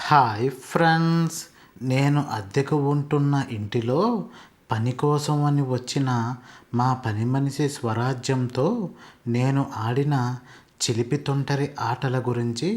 Hi friends, నేను అద్దెకు ఉంటున్న ఇంటిలో పని కోసం అని వచ్చిన మా పని మనిషి స్వరాజ్యంతో నేను ఆడిన చిలిపి తొంటరి ఆటల గురించి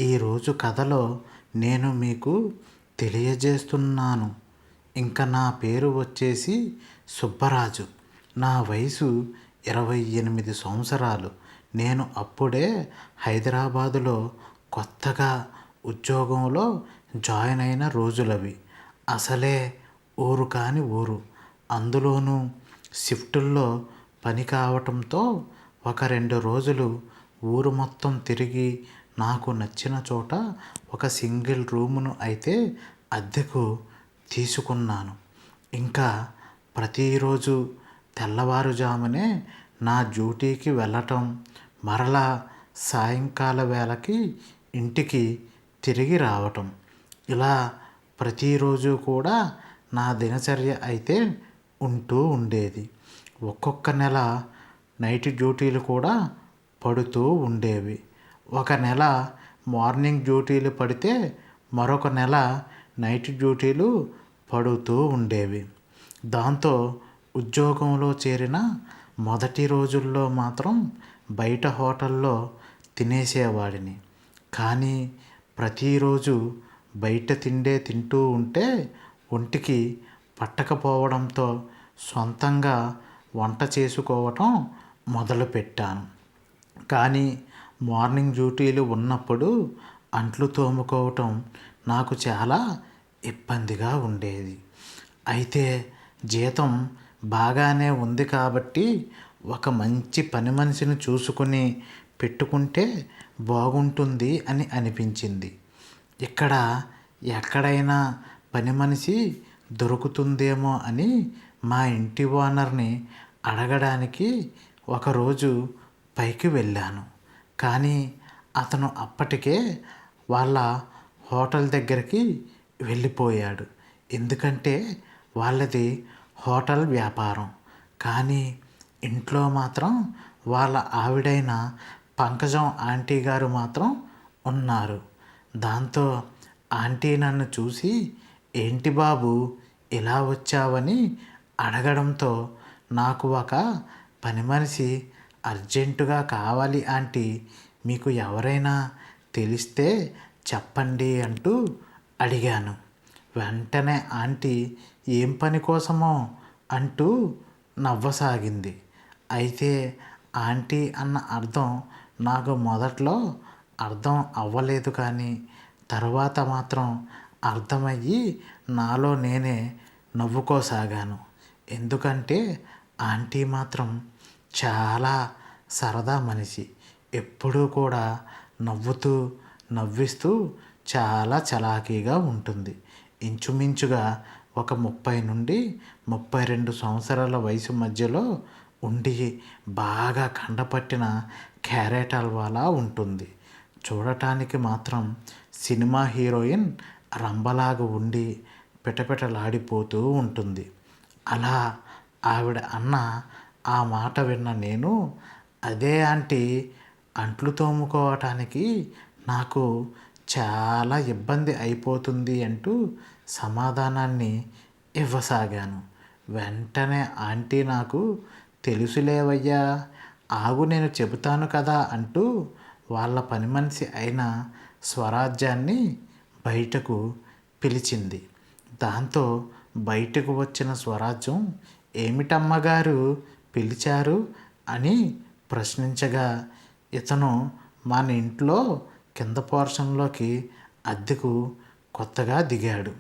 ఈరోజు కథలో నేను మీకు తెలియజేస్తున్నాను. ఇంకా నా పేరు వచ్చేసి సుబ్బరాజు. నా వయసు 28 సంవత్సరాలు. నేను అప్పుడే హైదరాబాదులో కొత్తగా ఉద్యోగంలో జాయిన్ అయిన రోజులవి. అసలే ఊరు కాని ఊరు, అందులోనూ షిఫ్టుల్లో పని కావటంతో ఒక 2 రోజులు ఊరు మొత్తం తిరిగి నాకు నచ్చిన చోట ఒక సింగిల్ రూమును అయితే అద్దెకు తీసుకున్నాను. ఇంకా ప్రతిరోజు తెల్లవారుజామునే నా డ్యూటీకి వెళ్ళటం, మరలా సాయంకాల వేళకి ఇంటికి తిరిగి రావటం, ఇలా ప్రతిరోజు కూడా నా దినచర్య అయితే ఉంటూ ఉండేది. ఒక్కొక్క నెల నైట్ డ్యూటీలు కూడా పడుతూ ఉండేవి. ఒక నెల మార్నింగ్ డ్యూటీలు పడితే మరొక నెల నైట్ డ్యూటీలు పడుతూ ఉండేవి. దాంతో ఉద్యోగంలో చేరిన మొదటి రోజుల్లో మాత్రం బయట హోటల్లో తినేసేవాడిని. కానీ ప్రతిరోజు బయట తిండే తింటూ ఉంటే ఒంటికి పట్టకపోవడంతో సొంతంగా వంట చేసుకోవటం మొదలుపెట్టాను. కానీ మార్నింగ్ డ్యూటీలు ఉన్నప్పుడు అంట్లు తోముకోవటం నాకు చాలా ఇబ్బందిగా ఉండేది. అయితే జీతం బాగానే ఉంది కాబట్టి ఒక మంచి పని మనిషిని చూసుకుని పెట్టుకుంటే బాగుంటుంది అని అనిపించింది. ఇక్కడ ఎక్కడైనా పని మనిషి దొరుకుతుందేమో అని మా ఇంటి ఓనర్ని అడగడానికి ఒకరోజు పైకి వెళ్ళాను. కానీ అతను అప్పటికే వాళ్ళ హోటల్ దగ్గరికి వెళ్ళిపోయాడు. ఎందుకంటే వాళ్ళది హోటల్ వ్యాపారం. కానీ ఇంట్లో మాత్రం వాళ్ళ ఆవిడైన పంకజం ఆంటీ గారు మాత్రం ఉన్నారు. దాంతో ఆంటీ నన్ను చూసి, ఏంటి బాబు ఇలా వచ్చావని అడగడంతో నాకు ఒక పని మనిషి అర్జెంటుగా కావాలి ఆంటీ, మీకు ఎవరైనా తెలిస్తే చెప్పండి అంటూ అడిగాను. వెంటనే ఆంటీ ఏం పని కోసమో అంటూ నవ్వసాగింది. అయితే ఆంటీ అన్న అర్థం నాకు మొదట్లో అర్థం అవ్వలేదు, కానీ తర్వాత మాత్రం అర్థమయ్యి నాలో నేనే నవ్వుకోసాగాను. ఎందుకంటే ఆంటీ మాత్రం చాలా సరదా మనిషి. ఎప్పుడూ కూడా నవ్వుతూ నవ్విస్తూ చాలా చలాకీగా ఉంటుంది. ఇంచుమించుగా ఒక 30 నుండి 32 సంవత్సరాల వయసు మధ్యలో ఉండి బాగా కండపట్టిన క్యారెట్ హల్వాలా ఉంటుంది. చూడటానికి మాత్రం సినిమా హీరోయిన్ రంభలాగా ఉండి పిటపిటలాడిపోతూ ఉంటుంది. అలా ఆవిడ అన్న ఆ మాట విన్న నేను, అదే ఆంటీ, అంట్లు తోముకోవటానికి నాకు చాలా ఇబ్బంది అయిపోతుంది అంటూ సమాధానాన్ని ఇవ్వసాగాను. వెంటనే ఆంటీ నాకు, తెలుసులేవయ్యా, ఆగు నేను చెబుతాను కదా అంటూ వాళ్ళ పని మనిషి అయిన స్వరాజ్యాన్ని బయటకు పిలిచింది. దాంతో బయటకు వచ్చిన స్వరాజ్యం, ఏమిటమ్మగారు పిలిచారు అని ప్రశ్నించగా, ఇతను మన ఇంట్లో కింద పోర్షన్లోకి అద్దెకు కొత్తగా దిగాడు.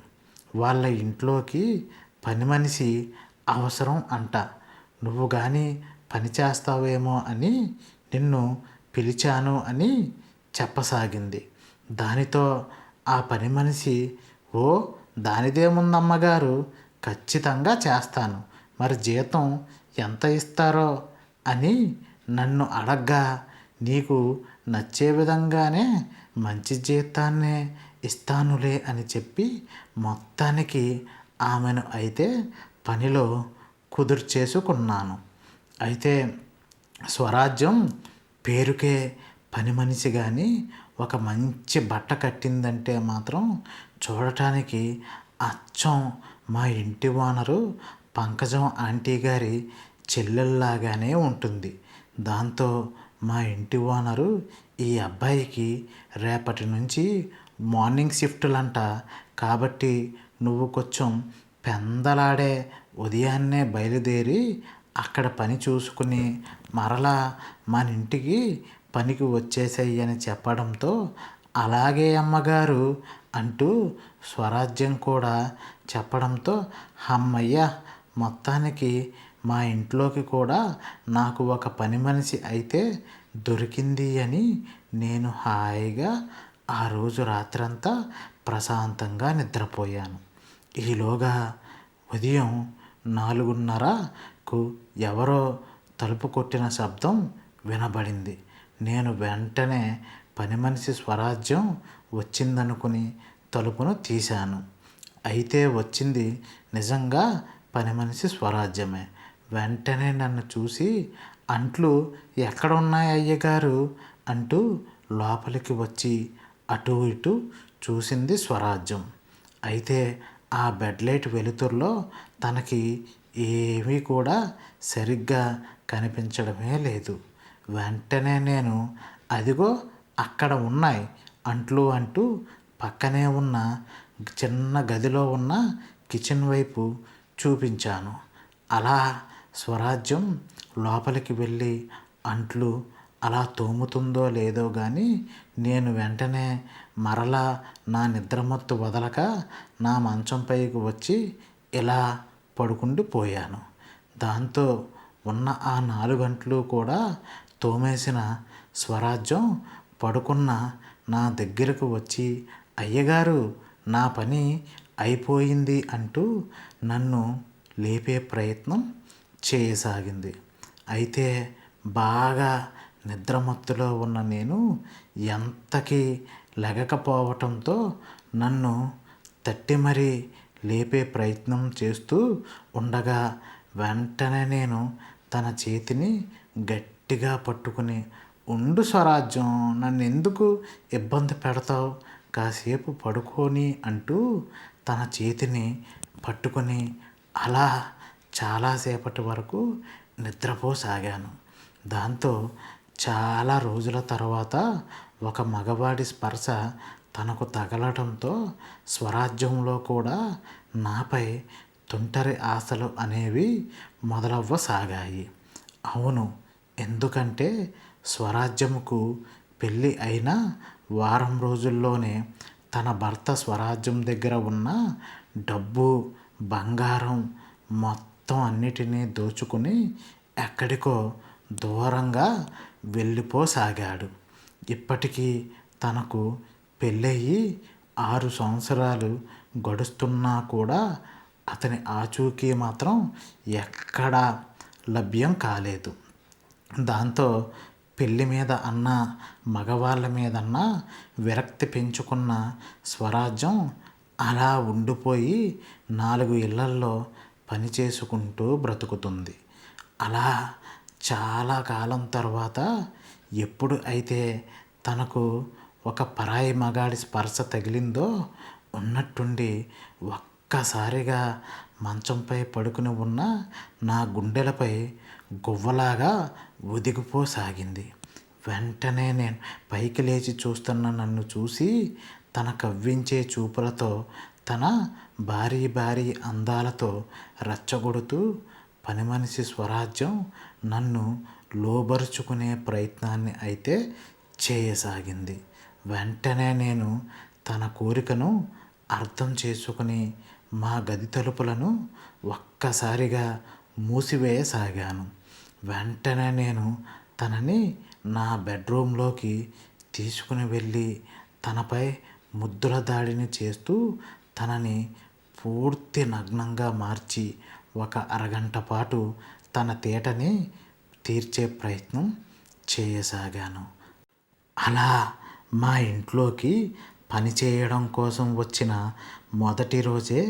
వాళ్ళ ఇంట్లోకి పని మనిషి అవసరం అంట. నువ్వు కానీ పని చేస్తావేమో అని నిన్ను పిలిచాను అని చెప్పసాగింది. దానితో ఆ పని మనిషి, ఓ దానిదేముందమ్మగారు, ఖచ్చితంగా చేస్తాను, మరి జీతం ఎంత ఇస్తారో అని నన్ను అడగ్గా, నీకు నచ్చే విధంగానే మంచి జీతాన్నే ఇస్తానులే అని చెప్పి మొత్తానికి ఆమెను అయితే పనిలో కుదుర్చేసుకున్నాను. అయితే స్వరాజ్యం పేరుకే పని మనిషి, కానీ ఒక మంచి బట్ట కట్టిందంటే మాత్రం చూడటానికి అచ్చం మా ఇంటి ఓనరు పంకజం ఆంటీ గారి చెల్లెల్లాగానే ఉంటుంది. దాంతో మా ఇంటి ఓనరు ఈ అబ్బాయికి రేపటి నుంచి మార్నింగ్ షిఫ్టులంట, కాబట్టి నువ్వు కొంచెం పెందలాడే ఉదయాన్నే బయలుదేరి అక్కడ పని చూసుకుని మరలా మన ఇంటికి పనికి వచ్చేసేయి అని చెప్పడంతో, అలాగే అమ్మగారు అంటూ స్వరాజ్యం కూడా చెప్పడంతో, హమ్మయ్య, మొత్తానికి మా ఇంట్లోకి కూడా నాకు ఒక పని మనిషి అయితే దొరికింది అని నేను హాయిగా ఆ రోజు రాత్రంతా ప్రశాంతంగా నిద్రపోయాను. ఈలోగా ఉదయం 4:30కు ఎవరో తలుపు కొట్టిన శబ్దం వినబడింది. నేను వెంటనే పని మనిషి స్వరాజ్యం వచ్చిందనుకుని తలుపును తీశాను. అయితే వచ్చింది నిజంగా పని మనిషి స్వరాజ్యమే. వెంటనే నన్ను చూసి, అంట్లు ఎక్కడున్నాయి అయ్యగారు అంటూ లోపలికి వచ్చి అటు ఇటు చూసింది స్వరాజ్యం. అయితే ఆ బెడ్ లైట్ వెలుతురులో తనకి ఏమీ కూడా సరిగ్గా కనిపించడమే లేదు. వెంటనే నేను, అదిగో అక్కడ ఉన్నాయి అంట్లు అంటూ పక్కనే ఉన్న చిన్న గదిలో ఉన్న కిచెన్ వైపు చూపించాను. అలా స్వరాజ్యం లోపలికి వెళ్ళి అంట్లు అలా తోముతుందో లేదో కానీ నేను వెంటనే మరలా నా నిద్రమత్తు వదలక నా మంచం పైకి వచ్చి ఇలా పడుకుండిపోయాను. దాంతో ఉన్న ఆ 4 గంటలు కూడా తోమేసిన స్వరాజ్యం పడుకున్న నా దగ్గరకు వచ్చి, అయ్యగారు నా పని అయిపోయింది అంటూ నన్ను లేపే ప్రయత్నం చేయసాగింది. అయితే బాగా నిద్రమత్తులో ఉన్న నేను ఎంతకీ లెగకపోవటంతో నన్ను తట్టి మరీ లేపే ప్రయత్నం చేస్తూ ఉండగా వెంటనే నేను తన చేతిని గట్టిగా పట్టుకుని, ఉండు స్వరాజ్యం, నన్ను ఎందుకు ఇబ్బంది పెడతావు, కాసేపు పడుకొని అంటూ తన చేతిని పట్టుకొని అలా చాలాసేపటి వరకు నిద్రపోసాగాను. దాంతో చాలా రోజుల తర్వాత ఒక మగవాడి స్పర్శ తనకు తగలటంతో స్వరాజ్యంలో కూడా నాపై తుంటరి ఆశలు అనేవి మొదలవ్వసాగాయి. అవును, ఎందుకంటే స్వరాజ్యముకు పెళ్ళి అయిన వారం రోజుల్లోనే తన భర్త స్వరాజ్యం దగ్గర ఉన్న డబ్బు, బంగారం మొత్తం అన్నిటినీ దోచుకుని ఎక్కడికో దూరంగా వెళ్ళిపోసాగాడు. ఇప్పటికీ తనకు పెళ్ళయి 6 సంవత్సరాలు గడుస్తున్నా కూడా అతని ఆచూకీ మాత్రం ఎక్కడా లభ్యం కాలేదు. దాంతో పెళ్ళి మీద అన్న, మగవాళ్ళ మీదన్నా విరక్తి పెంచుకున్న స్వరాజ్యం అలా ఉండిపోయి 4 ఇళ్లల్లో పని చేసుకుంటూ బ్రతుకుతుంది. అలా చాలా కాలం తర్వాత ఎప్పుడు అయితే తనకు ఒక పరాయి మగాడి స్పర్శ తగిలిందో ఉన్నట్టుండి ఒక్కసారిగా మంచంపై పడుకుని ఉన్న నా గుండెలపై గువ్వలాగా ఒదిగిపోసాగింది. వెంటనే నేను పైకి లేచి చూస్తున్న నన్ను చూసి తన కవ్వించే చూపులతో, తన భారీ భారీ అందాలతో రెచ్చగొడుతూ పని మనిషి స్వరాజ్యం నన్ను లోబరుచుకునే ప్రయత్నాన్ని అయితే చేయసాగింది. వెంటనే నేను తన కోరికను అర్థం చేసుకుని మా గది తలుపులను ఒక్కసారిగా మూసివేయసాగాను. వెంటనే నేను తనని నా బెడ్రూమ్లోకి తీసుకుని వెళ్ళి తనపై ముద్దుల దాడిని చేస్తూ తనని పూర్తి నగ్నంగా మార్చి ఒక అరగంట పాటు తన తేటని తీర్చే ప్రయత్నం చేయసాగాను. అలా మా ఇంట్లోకి పని చేయడం కోసం వచ్చిన మొదటి రోజే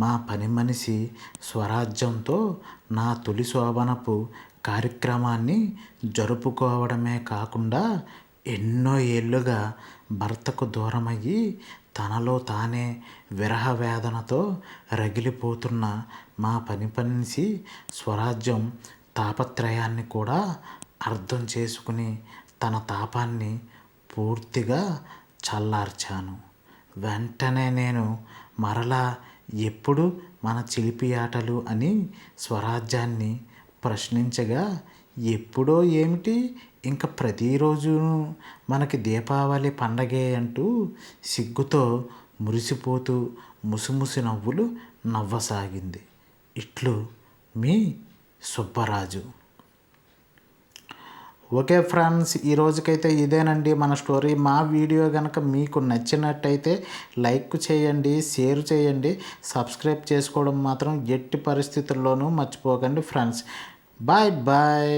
మా పని మనిషి స్వరాజ్యంతో నా తొలి శోభనపు కార్యక్రమాన్ని జరుపుకోవడమే కాకుండా ఎన్నో ఏళ్ళుగా భర్తకు దూరమయ్యి తనలో తానే విరహ వేదనతో రగిలిపోతున్న మా పని మనిషి స్వరాజ్యం తాపత్రయాన్ని కూడా అర్థం చేసుకుని తన తాపాన్ని పూర్తిగా చల్లార్చాను. వెంటనే నేను మరలా ఎప్పుడు మన చిలిపి ఆటలు అని స్వరాజ్యాన్ని ప్రశ్నించగా, ఎప్పుడో ఏమిటి, ఇంక ప్రతిరోజును మనకి దీపావళి పండగే అంటూ సిగ్గుతో మురిసిపోతూ ముసిముసి నవ్వులు నవ్వసాగింది. ఇట్లు మీ సుబ్బరాజు. ఓకే ఫ్రెండ్స్, ఈ రోజుకైతే ఇదేనండి మన స్టోరీ. మా వీడియో కనుక మీకు నచ్చినట్టయితే లైక్ చేయండి, షేర్ చేయండి, సబ్స్క్రైబ్ చేసుకోవడం మాత్రం ఎట్టి పరిస్థితుల్లోనూ మర్చిపోకండి ఫ్రెండ్స్. Bye bye.